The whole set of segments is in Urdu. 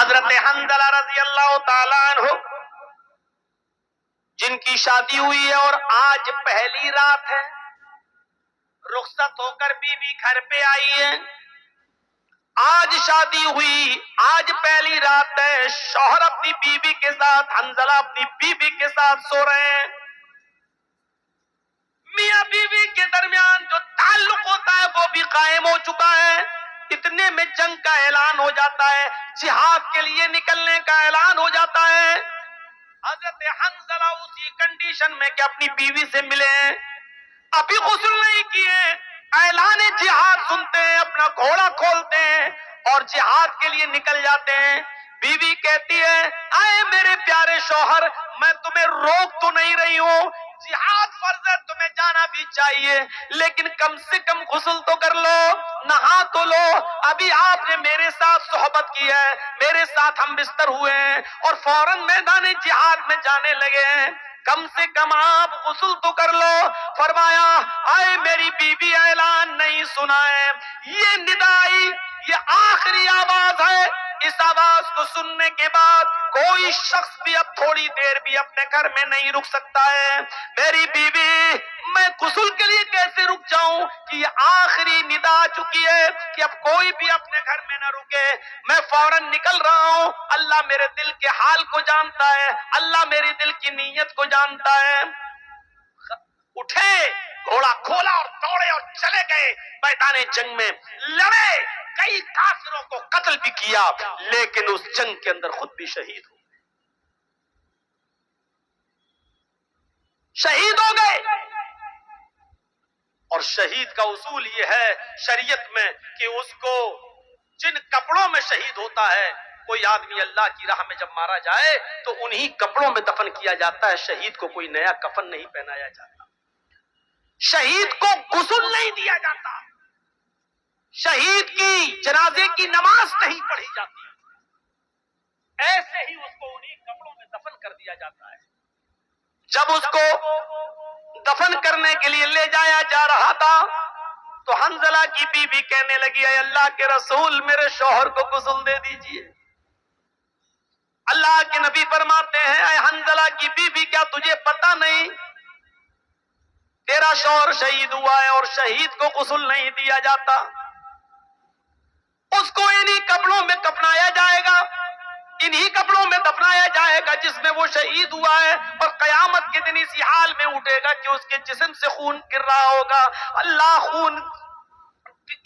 حضرت حنظلہ رضی اللہ تعالیٰ عنہ جن کی شادی ہوئی ہے اور آج پہلی رات ہے، رخصت ہو کر بیوی گھر پہ آئی ہے، آج شادی ہوئی، آج پہلی رات ہے، شوہر اپنی بیوی کے ساتھ، حنظلہ اپنی بیوی کے ساتھ سو رہے ہیں۔ میاں بیوی کے درمیان جو تعلق ہوتا ہے وہ بھی قائم ہو چکا ہے۔ اتنے میں جنگ کا اعلان ہو جاتا ہے، جہاد کے لیے نکلنے کا اعلان ہو جاتا ہے۔ حضرت حنظلہ اسی کنڈیشن میں کہ اپنی بیوی سے ملے ہیں، ابھی غسل نہیں کیے، اعلان جہاد سنتے ہیں، اپنا گھوڑا کھولتے ہیں اور جہاد کے لیے نکل جاتے ہیں۔ بیوی کہتی ہے، اے میرے پیارے شوہر، میں تمہیں روک تو نہیں رہی ہوں، جہاد فرض ہے، تمہیں جانا بھی چاہیے، لیکن کم سے کم غسل تو کر لو، نہا تو لو، ابھی آپ نے میرے ساتھ صحبت کی ہے، میرے ساتھ ہم بستر ہوئے ہیں اور فوراً میدان جہاد میں جانے لگے ہیں، کم سے کم آپ غسل تو کر لو۔ فرمایا، آئے میری بیوی، اعلان نہیں سنا ہے، یہ ندائی، یہ آخری آواز ہے، اس آواز کو سننے کے بعد کوئی شخص بھی اب تھوڑی دیر بھی اپنے گھر میں نہیں رک سکتا ہے۔ میری بیوی، میں غسل کے لیے کیسے رک جاؤں کہ یہ آخری ندا آ چکی ہے کہ اب کوئی بھی اپنے گھر میں نہ رکے، میں فوراً نکل رہا ہوں، اللہ میرے دل کے حال کو جانتا ہے، اللہ میری دل کی نیت کو جانتا ہے۔ اٹھے، گھوڑا کھولا اور دوڑے اور چلے گئے میدان جنگ میں، لڑے، کئی کافروں کو قتل بھی کیا، لیکن اس جنگ کے اندر خود بھی شہید ہو گئے۔ اور شہید کا اصول یہ ہے شریعت میں کہ اس کو جن کپڑوں میں شہید ہوتا ہے، کوئی آدمی اللہ کی راہ میں جب مارا جائے تو انہی کپڑوں میں دفن کیا جاتا ہے، شہید کو کوئی نیا کفن نہیں پہنایا جاتا، شہید کو غسل نہیں دیا جاتا، شہید کی جنازے کی نماز نہیں پڑھی جاتی، ایسے ہی اس کو انہی کپڑوں میں دفن کر دیا جاتا ہے۔ جب اس کو دفن کرنے کے لیے لے جایا جا رہا تھا تو حنظلہ کی بیوی کہنے لگی، اے اللہ کے رسول، میرے شوہر کو غسل دے دیجئے۔ اللہ کے نبی فرماتے ہیں، اے حنظلہ کی بیوی، کیا تجھے پتہ نہیں تیرا شوہر شہید ہوا ہے اور شہید کو غسل نہیں دیا جاتا، اس کو انہی کپڑوں میں کفنایا جائے گا، انہی کپڑوں میں دفنایا جائے گا جس میں وہ شہید ہوا ہے، اور قیامت کے دن اسی حال میں اٹھے گا کہ اس کے جسم سے خون گر رہا ہوگا۔ اللہ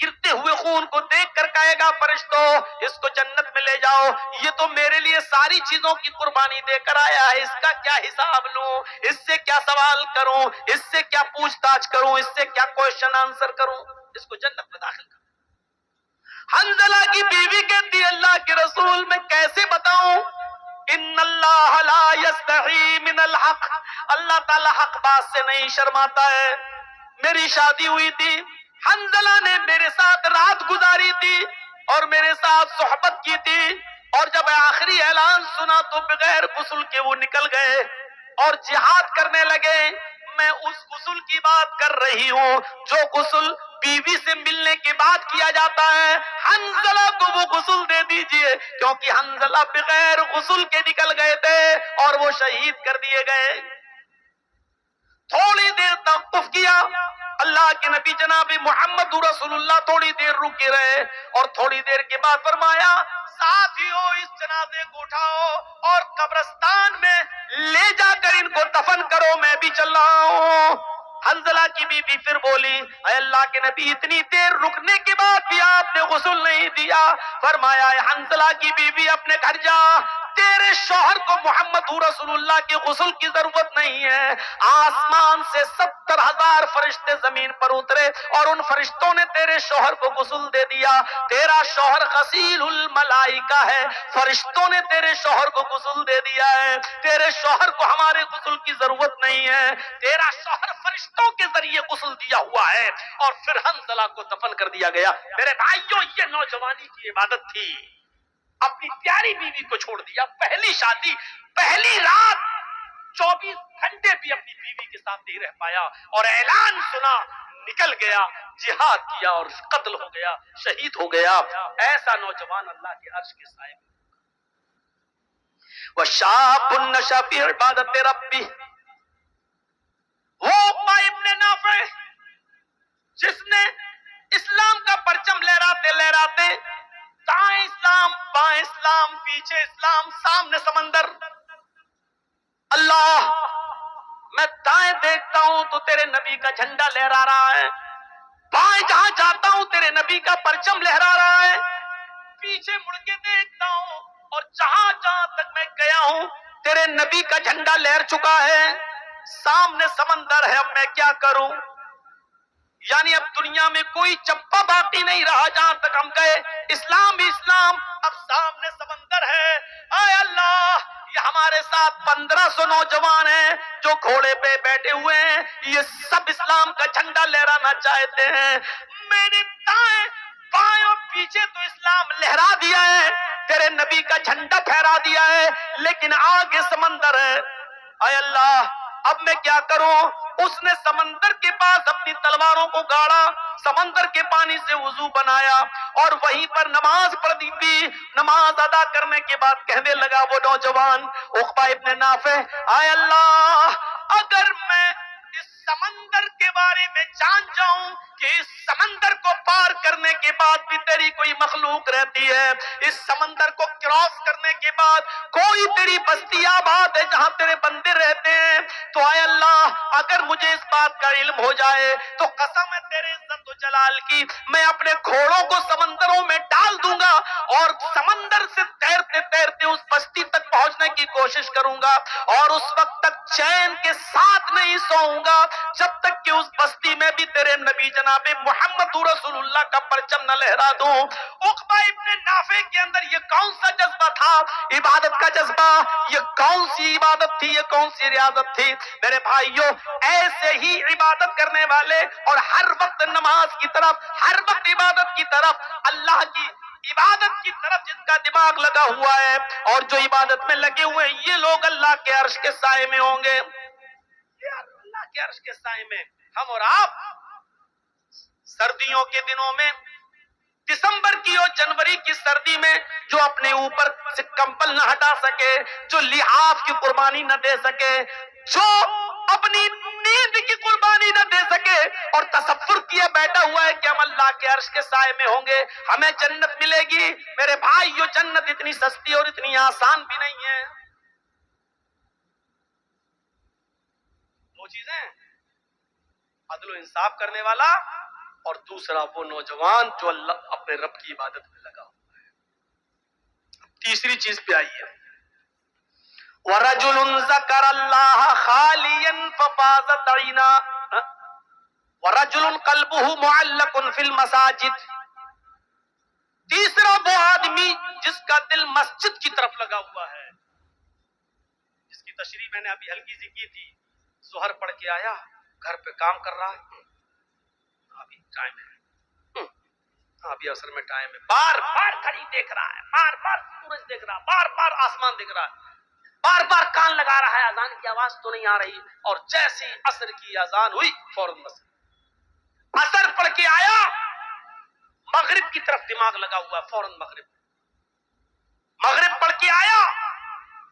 گرتے ہوئے خون کو دیکھ کر کہے گا، فرشتوں، اس کو جنت میں لے جاؤ، یہ تو میرے لیے ساری چیزوں کی قربانی دے کر آیا ہے، اس کا کیا حساب لوں، اس سے کیا سوال کروں، اس سے کیا پوچھ تاچھ کروں، اس سے کیا کوشچن آنسر کروں، اس کو جنت میں داخل کروں۔ حنظلہ کی بیوی کہتی ہے، اللہ کے رسول، میں کیسے بتاؤں، ان اللہ لا یستحی من الحق، اللہ تعالی حق بات سے نہیں شرماتا ہے۔ میری شادی ہوئی تھی، حنظلہ نے میرے ساتھ رات گزاری تھی اور میرے ساتھ صحبت کی تھی، اور جب آخری اعلان سنا تو بغیر غسل کے وہ نکل گئے اور جہاد کرنے لگے۔ میں اس غسل کی بات کر رہی ہوں جو غسل بیوی سے ملنے کے بعد کیا جاتا ہے، حنظلہ کو وہ غسل دے دیجئے، کیونکہ حنظلہ بغیر غسل کے نکل گئے تھے اور وہ شہید کر دیے گئے۔ تھوڑی دیر توقف کیا، اللہ کے نبی جناب محمد رسول اللہ تھوڑی دیر رکے رہے اور تھوڑی دیر کے بعد فرمایا، ساتھیو، اس جنازے کو اٹھاؤ اور قبرستان میں لے جا کر ان کو دفن کرو، میں بھی چل رہا ہوں۔ حنظلہ کی بیوی پھر بولی، اے اللہ کے نبی، اتنی دیر رکنے کے بعد بھی آپ نے غسل نہیں دیا۔ فرمایا، اے حنظلہ کی بیوی، اپنے گھر جا، تیرے شوہر کو محمد رسول اللہ کی غسل کی ضرورت نہیں ہے۔ آسمان سے 70,000 فرشتے زمین پر اترے اور ان فرشتوں نے تیرے شوہر کو غسل دے دیا۔ تیرا شوہر غسیل الملائکہ ہے، فرشتوں نے تیرے شوہر کو غسل دے دیا ہے، تیرے شوہر کو ہمارے غسل کی ضرورت نہیں ہے، تیرا شوہر فرشتوں کے ذریعے غسل دیا ہوا ہے۔ اور پھر حنظلہ کو دفن کر دیا گیا۔ میرے بھائیوں، یہ نوجوانی کی عبادت تھی، اپنی پیاری بیوی کو چھوڑ دیا، پہلی شادی، پہلی رات، 24 گھنٹے بھی اپنی بیوی کے ساتھ نہیں رہ پایا، اور اعلان سنا، نکل گیا، جہاد کیا اور قتل ہو گیا، شہید ہو گیا۔ ایسا نوجوان اللہ کے عرش کے سائے میں۔ وشاب نشا فی عبادت ربی، وہ عقبہ ابن نافع جس نے اسلام کا پرچم لہراتے لہراتے دائیں اسلام بائیں اسلام پیچھے اسلام سامنے سمندر، اللہ میں دائیں دیکھتا ہوں تو تیرے نبی کا جھنڈا لہرا رہا ہے، بائیں جہاں جاتا ہوں تیرے نبی کا پرچم لہرا رہا ہے، پیچھے مڑ کے دیکھتا ہوں اور جہاں جہاں تک میں گیا ہوں تیرے نبی کا جھنڈا لہر چکا ہے، سامنے سمندر ہے، اب میں کیا کروں؟ یعنی اب دنیا میں کوئی چپا باقی نہیں رہا جہاں تک ہم گئے، اسلام ہی اسلام، اب سامنے سمندر ہے۔ اے اللہ، یہ ہمارے ساتھ 1500 نوجوان ہیں جو گھوڑے پہ بیٹھے ہوئے ہیں، یہ سب اسلام کا جھنڈا لہرانا چاہتے ہیں، میں نے دائیں بائیں اور پیچھے تو اسلام لہرا دیا ہے، تیرے نبی کا جھنڈا پھہرا دیا ہے، لیکن آگے سمندر ہے۔ اے اللہ اب میں کیا کروں؟ اس نے سمندر کے پاس اپنی تلواروں کو گاڑا، سمندر کے پانی سے وضو بنایا اور وہیں پر نماز پڑھ دی تھی۔ نماز ادا کرنے کے بعد کہنے لگا وہ نوجوان عقبہ ابن نافع، اے اللہ اگر میں اس سمندر کے بارے میں جان جاؤں کہ اس سمندر کو پار کرنے کے بعد بھی تیری کوئی مخلوق رہتی ہے، اس سمندر کو کراس کرنے کے بعد کوئی تیری بستی آباد ہے جہاں تیرے بندے رہتے ہیں، تو اے اللہ اگر مجھے اس بات کا علم ہو جائے تو قسم ہے تیرے عزت و جلال کی، میں اپنے گھوڑوں کو سمندروں میں ڈال دوں گا اور سمندر سے تیرتے تیرتے اس بستی تک پہنچنے کی کوشش کروں گا، اور اس وقت تک چین کے ساتھ نہیں سوؤں گا جب تک کہ اس بستی میں بھی تیرے نبی جناب محمد رسول اللہ کا پرچم نہ لہرا دوں۔ عقبہ ابن نافع کے اندر یہ کون سا جذبہ تھا؟ عبادت کا جذبہ۔ یہ کون سی عبادت تھی؟ یہ کون سی ریاضت تھی؟ میرے بھائیوں، ایسے ہی عبادت کرنے والے اور ہر وقت نماز کی طرف، ہر وقت عبادت کی طرف، اللہ کی عبادت کی طرف جن کا دماغ لگا ہوا ہے اور جو عبادت میں لگے ہوئے ہیں، یہ لوگ اللہ کے عرش کے سائے میں ہوں گے۔ اللہ کے عرش کے سائے میں ہم اور آپ سردیوں کے دنوں میں، دسمبر کی اور جنوری کی سردی میں جو اپنے اوپر سے کمبل نہ ہٹا سکے، جو لحاف کی قربانی نہ دے سکے، جو اپنی نیند کی قربانی نہ دے سکے اور تصور کیا بیٹھا ہوا ہے کہ ہم اللہ کے عرش کے سائے میں ہوں گے، ہمیں جنت ملے گی، میرے بھائی یہ جنت اتنی سستی اور اتنی آسان بھی نہیں ہے۔ دو چیزیں، عدل و انصاف کرنے والا اور دوسرا وہ نوجوان جو اللہ اپنے رب کی عبادت میں لگا ہوا ہے۔ تیسری چیز پہ آئیے، وَرَجُلٌ ذَكَرَ اللَّهَ خَالِيًا فَفَاضَتْ عَيْنَاهُ وَرَجُلٌ قَلْبُهُ مُعَلَّقٌ فِي الْمَسَاجِدِ، تیسرا وہ آدمی جس کا دل مسجد کی طرف لگا ہوا ہے، جس کی تشریح میں نے ابھی ہلکی سی کی تھی، ظہر پڑھ کے آیا، گھر پہ کام کر رہا ہے، ابھی ٹائم ہے، ابھی عصر میں ٹائم ہے، بار بار گھڑی دیکھ رہا ہے، بار بار سورج دیکھ رہا ہے، بار بار آسمان دیکھ رہا ہے، بار بار کان لگا رہا ہے، اذان کی آواز تو نہیں آ رہی، اور جیسی عصر کی اذان ہوئی فوراً مسجد، عصر پڑھ کے آیا، مغرب کی طرف دماغ لگا ہوا ہے، فوراً مغرب پڑھ کے آیا،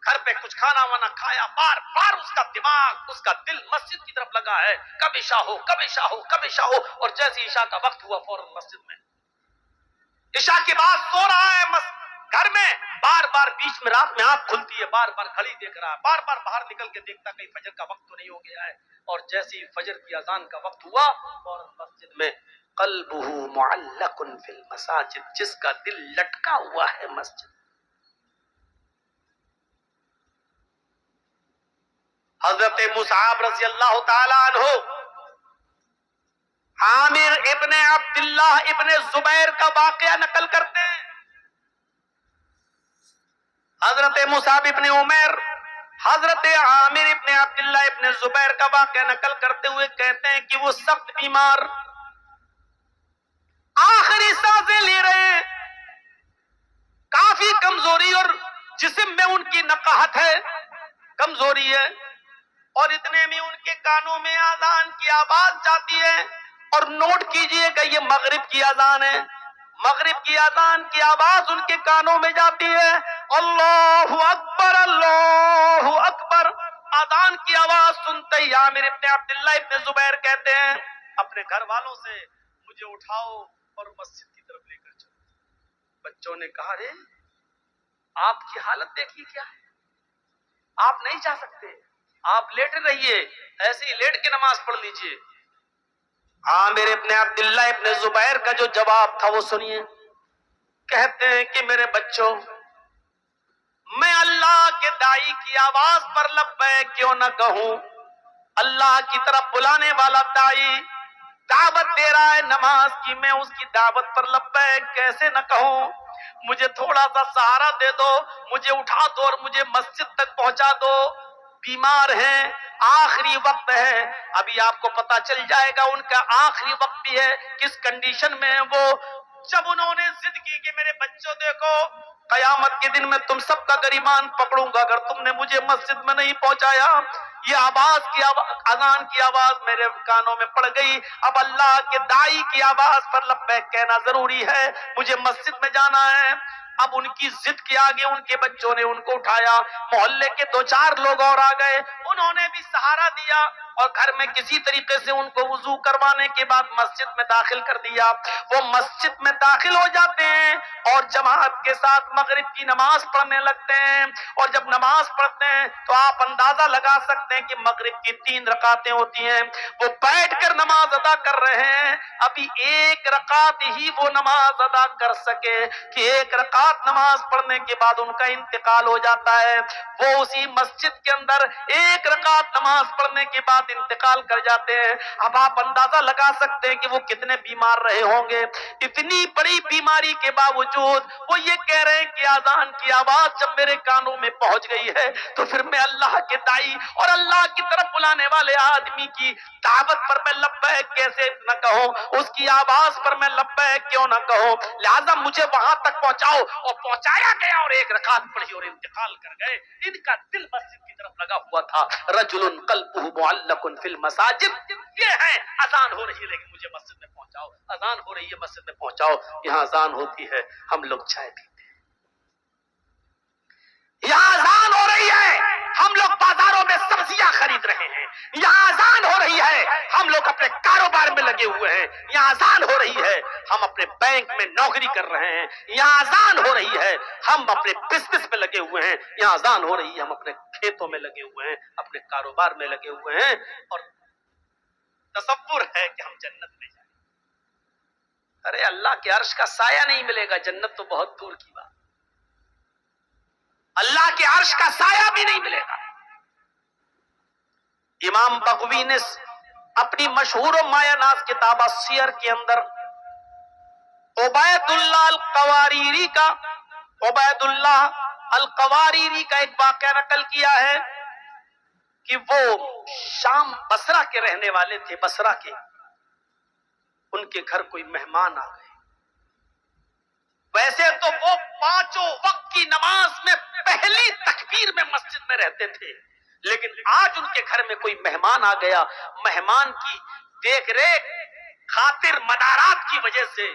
گھر پہ کچھ کھانا وانا کھایا، بار بار اس کا دماغ، اس کا دل مسجد کی طرف لگا ہے، کب عشاء ہو، کب عشاء ہو، کب عشاء ہو، اور جیسے عشاء کا وقت ہوا فوراً مسجد میں، عشاء کے بعد سو رہا ہے گھر میں، بار بار بیچ میں رات میں آنکھ کھلتی ہے، بار بار گھڑی دیکھ رہا ہے، بار بار باہر نکل کے دیکھتا کہیں فجر کا وقت تو نہیں ہو گیا ہے، اور جیسے ہی فجر کی اذان کا وقت ہوا فوراً مسجد میں، قلبہ معلق فی المساجد، جس کا دل لٹکا ہوا ہے مسجد۔ حضرت مصعب رضی اللہ تعالی عنہ عامر ابن عبداللہ ابن زبیر کا واقعہ نقل کرتے ہیں۔ حضرت مصعب ابن عمیر حضرت عامر ابن عبداللہ ابن زبیر کا واقعہ نقل کرتے ہوئے کہتے ہیں کہ وہ سخت بیمار، آخری سانسیں لے رہے ہیں، کافی کمزوری اور جسم میں ان کی نقاہت ہے، کمزوری ہے، اور اتنے میں ان کے کانوں میں اذان کی آواز جاتی ہے، اور نوٹ کیجئے کہ یہ مغرب کی اذان ہے، مغرب کی اذان کی آواز ان کے کانوں میں جاتی ہے، اللہ اکبر اکبر اللہ اکبر، اذان کی آواز سنتے ہی عامر ابن عبداللہ ابن زبیر کہتے ہیں اپنے گھر والوں سے مجھے اٹھاؤ اور مسجد کی طرف لے کر چلو۔ بچوں نے کہا رے آپ کی حالت دیکھیے کیا ہے، آپ نہیں جا سکتے، آپ لیٹ رہیے، ایسے ہی لیٹ کے نماز پڑھ لیجئے۔ عامر ابن عبداللہ ابن زبیر کا جو جواب تھا وہ سنیے، کہتے ہیں کہ میرے بچوں، میں اللہ کے داعی کی آواز پر لبیک کیوں نہ کہوں؟ اللہ کی طرف بلانے والا داعی دعوت دے رہا ہے نماز کی، میں اس کی دعوت پر لبیک کیسے نہ کہوں؟ مجھے تھوڑا سا سہارا دے دو، مجھے اٹھا دو اور مجھے مسجد تک پہنچا دو، بیمار ہیں، آخری وقت ہے۔ ابھی آپ کو پتا چل جائے گا ان کا آخری وقت بھی ہے، کس کنڈیشن میں ہے وہ۔ جب انہوں نے ضد کی کہ میرے بچوں دیکھو، قیامت کے دن میں تم سب کا گریبان پکڑوں گا اگر تم نے مجھے مسجد میں نہیں پہنچایا۔ یہ اذان کی آواز میرے کانوں میں پڑ گئی، اب اللہ کے داعی کی آواز پر لبیک کہنا ضروری ہے، مجھے مسجد میں جانا ہے۔ اب ان کی ضد کے آگے ان کے بچوں نے ان کو اٹھایا، محلے کے 2-4 لوگ اور آ گئے، انہوں نے بھی سہارا دیا اور گھر میں کسی طریقے سے ان کو وضو کروانے کے بعد مسجد میں داخل کر دیا۔ وہ مسجد میں داخل ہو جاتے ہیں اور جماعت کے ساتھ مغرب کی نماز پڑھنے لگتے ہیں، اور جب نماز پڑھتے ہیں تو آپ اندازہ لگا سکتے ہیں کہ مغرب کی 3 رکعتیں ہوتی ہیں، وہ بیٹھ کر نماز ادا کر رہے ہیں، ابھی 1 رکعت ہی وہ نماز ادا کر سکے کہ 1 رکعت نماز پڑھنے کے بعد ان کا انتقال ہو جاتا ہے۔ وہ اسی مسجد کے اندر 1 رکعت نماز پڑھنے کے بعد انتقال کر جاتے ہیں۔ اب آپ اندازہ لگا سکتے ہیں کہ وہ کتنے بیمار رہے ہوں گے۔ اتنی بڑی بیماری کے باوجود وہ یہ کہہ رہے ہیں کہ اذان کی آواز جب میرے کانوں میں پہنچ گئی ہے تو پھر میں اللہ کے داعی اور اللہ کی طرف بلانے والے آدمی کی دعوت پر میں لبیک کیسے نہ کہوں، اس کی آواز پر میں لبیک کیوں نہ کہوں؟ لہذا مجھے وہاں تک پہنچاؤ، اور پہنچایا گیا اور 1 رکعت پڑھی اور انتقال کر گئے۔ ان کا دل مسجد کی طرف لگا ہوا تھا۔ رجل قلبہ معلق فی المساجد، یہ ہے اذان ہو رہی ہے لیکن مجھے مسجد میں پہنچاؤ، اذان ہو رہی ہے مسجد میں پہنچاؤ۔ یہاں اذان ہوتی ہے ہم لوگ چائے پیتے ہیں، یہاں اذان ہو رہی ہے ہم لوگ بازاروں میں سبزیاں خرید رہے ہیں، یہاں اذان ہو رہی ہے ہم لوگ اپنے کاروبار میں لگے ہوئے ہیں، یہاں اذان ہو رہی ہے ہم اپنے بینک میں نوکری کر رہے ہیں، یہاں اذان ہو رہی ہے ہم اپنے بزنس میں لگے ہوئے ہیں، یہاں اذان ہو رہی ہے ہم اپنے کھیتوں میں لگے ہوئے ہیں، اپنے کاروبار میں لگے ہوئے ہیں، اور تصور ہے کہ ہم جنت میں جائیں۔ ارے اللہ کے عرش کا سایہ نہیں ملے گا، جنت تو بہت دور کی بات، اللہ کے عرش کا سایہ بھی نہیں ملے گا۔ امام بغوی نے اپنی مشہور و مایہ ناز کتاب السیر کے اندر عبید اللہ القواریری کا ایک واقعہ نقل کیا ہے کہ وہ شام بصرہ کے رہنے والے تھے، بصرہ کے، ان کے گھر کوئی مہمان آ گئے۔ ویسے تو وہ 5 وقت کی نماز میں پہلی تکبیر میں مسجد میں رہتے تھے، لیکن آج ان کے گھر میں کوئی مہمان آ گیا، مہمان کی دیکھ ریکھ خاطر مدارات کی وجہ سے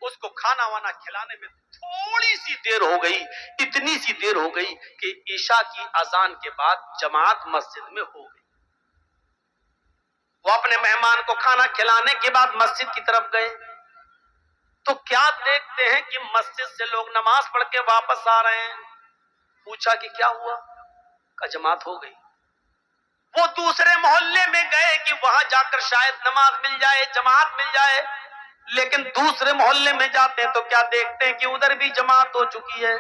اس کو کھانا وانا کھلانے میں تھوڑی سی دیر ہو گئی، اتنی سی دیر ہو گئی کہ عشاء کی اذان کے بعد جماعت مسجد میں ہو گئی۔ وہ اپنے مہمان کو کھانا کھلانے کے بعد مسجد کی طرف گئے تو کیا دیکھتے ہیں کہ مسجد سے لوگ نماز پڑھ کے واپس آ رہے ہیں۔ پوچھا کہ کیا ہوا؟ کہ جماعت ہو گئی۔ وہ دوسرے محلے میں گئے کہ وہاں جا کر شاید نماز مل جائے، جماعت مل جائے، لیکن دوسرے محلے میں جاتے ہیں تو کیا دیکھتے ہیں کہ ادھر بھی جماعت ہو چکی ہے۔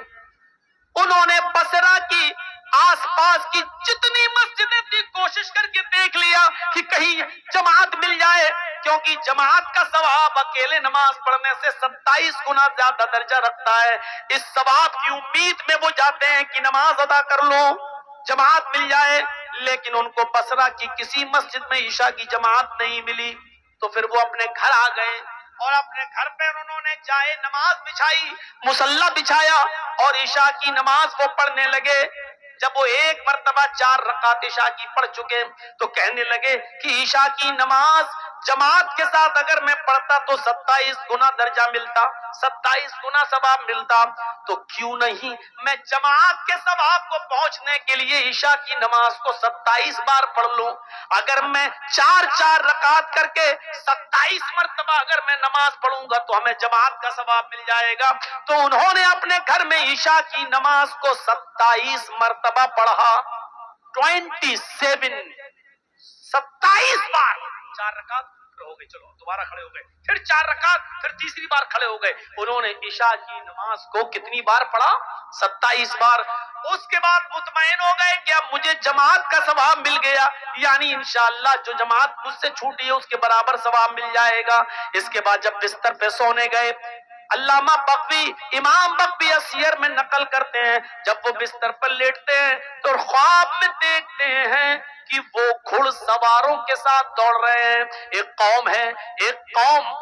انہوں نے بصرہ کی آس پاس کی جتنی مسجدیں تھی کوشش کر کے دیکھ لیا کہ کہیں جماعت مل جائے، کیونکہ جماعت کا ثواب اکیلے نماز پڑھنے سے 27 گنا زیادہ درجہ رکھتا ہے۔ اس ثواب کی امید میں وہ جاتے ہیں کہ نماز ادا کر لوں، جماعت مل جائے، لیکن ان کو بصرہ کی کسی مسجد میں عشاء کی جماعت نہیں ملی۔ تو پھر وہ اپنے گھر آ گئے اور اپنے گھر پہ انہوں نے جائے نماز بچھائی، مصلی بچھایا اور عشاء کی نماز وہ پڑھنے لگے۔ جب وہ 1 مرتبہ 4 رکعت عشاء کی پڑھ چکے تو کہنے لگے کہ عشاء کی نماز جماعت کے ساتھ اگر میں پڑھتا تو 27 گنا درجہ ملتا، 27 گنا ثواب ملتا، تو کیوں نہیں میں جماعت کے ثواب کو پہنچنے کے لیے عشاء کی نماز کو 27 بار پڑھ لوں؟ اگر میں 4 رکعت کر کے 27 مرتبہ اگر میں نماز پڑھوں گا تو ہمیں جماعت کا ثواب مل جائے گا۔ تو انہوں نے اپنے گھر میں عشاء کی نماز کو 27 مرتبہ پڑھا، 27 بار، 4 رکعت ہو گئی، چلو دوبارہ کھڑے ہو گئے، پھر 4 رکعت، پھر تیسری بار کھڑے ہو گئے۔ انہوں نے عشاء کی نماز کو کتنی بار پڑھا؟ 27 بار۔ اس کے بعد مطمئن ہو گئے کہ اب مجھے جماعت کا ثواب مل گیا، یعنی انشاءاللہ جو جماعت مجھ سے چھوٹی ہے اس کے برابر ثواب مل جائے گا۔ اس کے بعد جب بستر پہ سونے گئے، علامہ بغوی، امام بغوی سیر میں نقل کرتے ہیں، جب وہ بستر پر لیٹتے ہیں تو خواب میں دیکھتے ہیں کہ وہ گھڑ سواروں کے ساتھ دوڑ رہے ہیں۔ ایک قوم ہے، ایک قوم،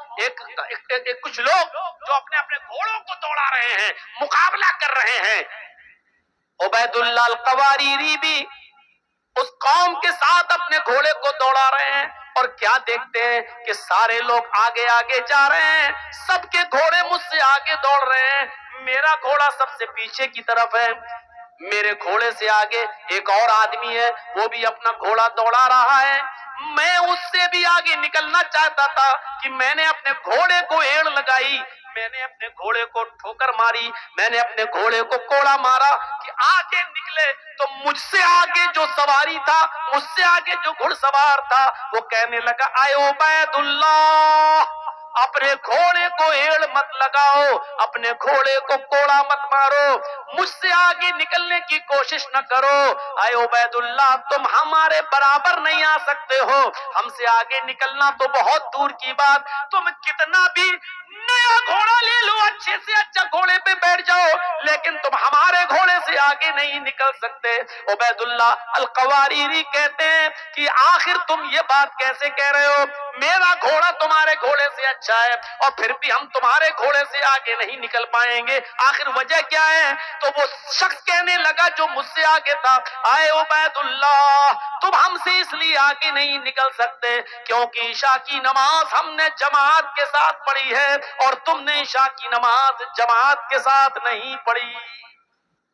کچھ لوگ جو اپنے اپنے گھوڑوں کو دوڑا رہے ہیں، مقابلہ کر رہے ہیں۔ عبید اللہ القواریری بھی اس قوم کے ساتھ اپنے گھوڑے کو دوڑا رہے ہیں، اور کیا دیکھتے ہیں کہ سارے لوگ آگے آگے جا رہے ہیں، سب کے گھوڑے مجھ سے آگے دوڑ رہے ہیں، میرا گھوڑا سب سے پیچھے کی طرف ہے۔ میرے گھوڑے سے آگے ایک اور آدمی ہے، وہ بھی اپنا گھوڑا دوڑا رہا ہے، میں اس سے بھی آگے نکلنا چاہتا تھا کہ میں نے اپنے گھوڑے کو ایڑ لگائی، میں نے اپنے گھوڑے کو ٹھوکر ماری، میں نے اپنے گھوڑے کو کوڑا مارا کہ آگے نکلے۔ تو مجھ سے آگے جو سواری تھا، مجھ سے آگے جو گھڑ سوار تھا، وہ کہنے لگا، اے عبید اللہ، اپنے گھوڑے کو ایڑ مت لگاؤ، اپنے گھوڑے کو کوڑا مت مارو، مجھ سے آگے نکلنے کی کوشش نہ کرو۔ اے عبید اللہ، تم ہمارے برابر نہیں آ سکتے ہو، ہم سے آگے نکلنا تو بہت دور کی بات، تم کتنا بھی نیا گھوڑا لے لو، اچھے سے اچھا گھوڑے پہ بیٹھ جاؤ، لیکن تم ہمارے گھوڑے سے آگے نہیں نکل سکتے۔ عبید اللہ القواریری کہتے ہیں کہ آخر تم یہ بات کیسے کہہ رہے ہو؟ میرا گھوڑا تمہارے گھوڑے سے اچھا ہے، اور پھر بھی ہم تمہارے گھوڑے سے آگے نہیں نکل پائیں گے، آخر وجہ کیا ہے؟ تو وہ شخص کہنے لگا جو مجھ سے آگے تھا، اے عبید اللہ، تم ہم سے اس لیے آگے نہیں نکل سکتے کیونکہ عشاء کی نماز ہم نے جماعت کے ساتھ پڑھی ہے، اور تم نے عشاء کی نماز جماعت کے ساتھ نہیں پڑھی۔